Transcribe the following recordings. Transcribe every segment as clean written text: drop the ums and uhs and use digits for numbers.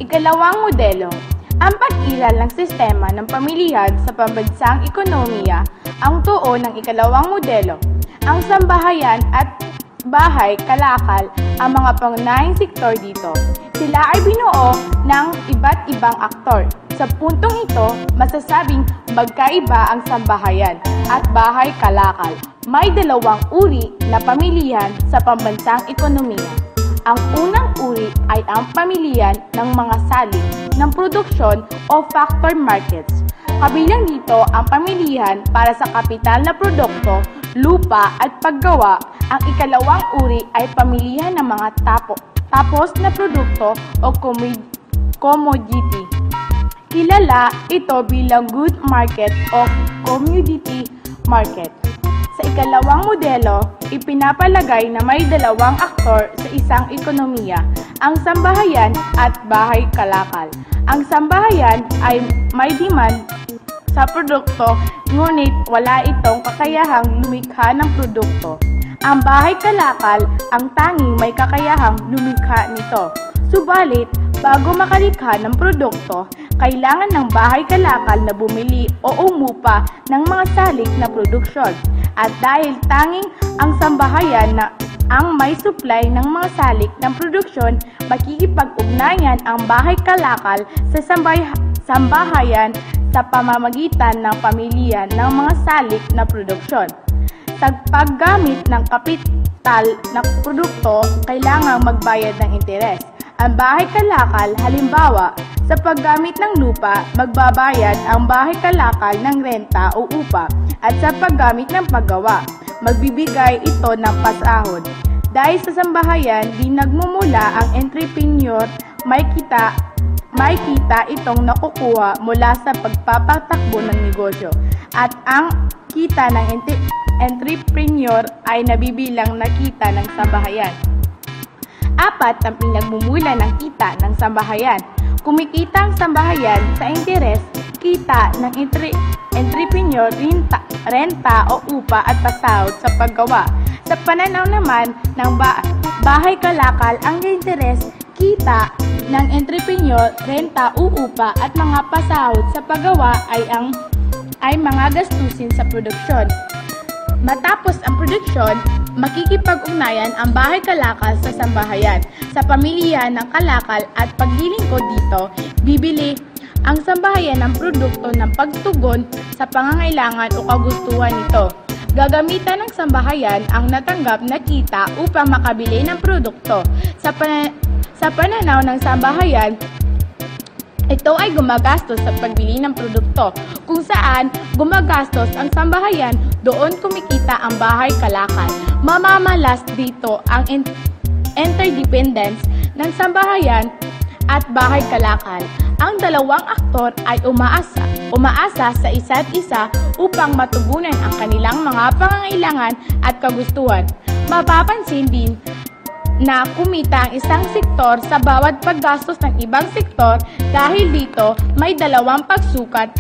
Ikalawang modelo, ang pag-iral ng sistema ng pamilihan sa pambansang ekonomiya. Ang tuon ng ikalawang modelo, ang sambahayan at bahay kalakal ang mga pangunahing sektor dito. Sila ay binuo ng iba't ibang aktor. Sa puntong ito, masasabing magkaiba ang sambahayan at bahay kalakal. May dalawang uri na pamilihan sa pambansang ekonomiya. Ang unang uri ay ang pamilihan ng mga salik ng produksyon o factor markets. Kabilang dito ang pamilihan para sa kapital na produkto, lupa at paggawa. Ang ikalawang uri ay pamilihan ng mga tapos na produkto o commodity. Kilala ito bilang good market o commodity market. Sa ikalawang modelo, ipinapalagay na may dalawang aktor sa isang ekonomiya, ang sambahayan at bahay kalakal. Ang sambahayan ay may demand sa produkto, ngunit wala itong kakayahang lumikha ng produkto. Ang bahay kalakal ang tanging may kakayahang lumikha nito. Subalit, bago makalikha ng produkto, kailangan ng bahay kalakal na bumili o umupa ng mga salik na produksyon. At dahil tanging ang sambahayan na ang may supply ng mga salik ng produksyon, makikipag-ugnayan ang bahay kalakal sa sambahayan sa pamamagitan ng pamilihan ng mga salik na produksyon. Sa paggamit ng kapital na produkto, kailangang magbayad ng interes. Ang bahay kalakal, halimbawa, sa paggamit ng lupa, magbabayad ang bahay kalakal ng renta o upa, at sa paggamit ng paggawa, magbibigay ito ng pasahod. Dahil sa sambahayan, di nagmumula ang entrepreneur, may kita itong nakukuha mula sa pagpapatakbo ng negosyo, at ang kita ng entrepreneur ay nabibilang na kita ng sambahayan. Apat ang pinagmumula ng kita ng sambahayan. Kumikita ang sambahayan sa interes, kita ng entrepreneur, renta o upa at pasahod sa paggawa. Sa pananaw naman ng bahay kalakal, ang interes, kita ng entrepreneur, renta o upa at mga pasahod sa paggawa ay mga gastusin sa produksyon. Matapos ang produksyon, makikipag-ugnayan ang bahay kalakal sa sambahayan. Sa pamilihan ng kalakal at paglilingkod dito, bibili ang sambahayan ng produkto ng pagtugon sa pangangailangan o kagustuhan nito. Gagamitan ng sambahayan ang natanggap na kita upang makabili ng produkto. Sa pananaw ng sambahayan, ito ay gumagastos sa pagbili ng produkto. Kung saan gumagastos ang sambahayan, doon kumikita ang bahay kalakal. Mamamalas dito ang interdependence ng sambahayan at bahay kalakal. Ang dalawang aktor ay umaasa sa isa't isa upang matugunan ang kanilang mga pangangailangan at kagustuhan. Mapapansin din na kumita ang isang sektor sa bawat paggastos ng ibang sektor dahil dito may dalawang pagsukat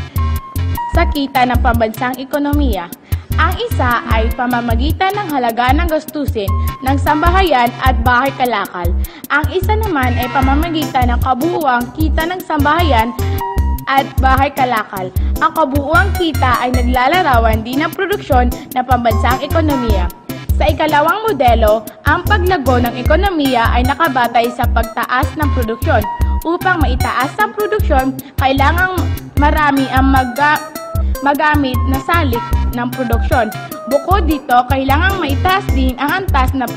sa kita ng pambansang ekonomiya. Ang isa ay pamamagitan ng halaga ng gastusin ng sambahayan at bahay kalakal. Ang isa naman ay pamamagitan ng kabuuang kita ng sambahayan at bahay kalakal. Ang kabuuang kita ay naglalarawan din ng produksyon ng pambansang ekonomiya. Sa ikalawang modelo, ang paglago ng ekonomiya ay nakabatay sa pagtaas ng produksyon. Upang maitaas ang produksyon, kailangang marami ang magamit na salik ng produksyon. Bukod dito, kailangang maitaas din ang antas na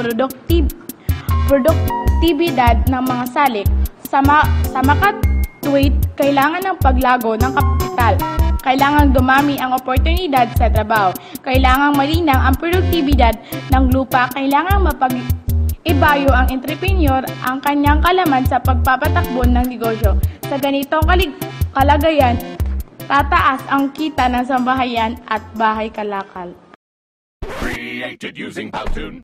produktibidad ng mga salik. Sa makatwid, kailangan ng paglago ng kapital. Kailangang dumami ang oportunidad sa trabaho. Kailangang malinaw ang produktibidad ng lupa. Kailangang mapag-ibayo ang entrepreneur ang kanyang kalaman sa pagpapatakbo ng negosyo. Sa ganitong kalagayan, tataas ang kita ng sambahayan at bahay kalakal. Created using Powtoon.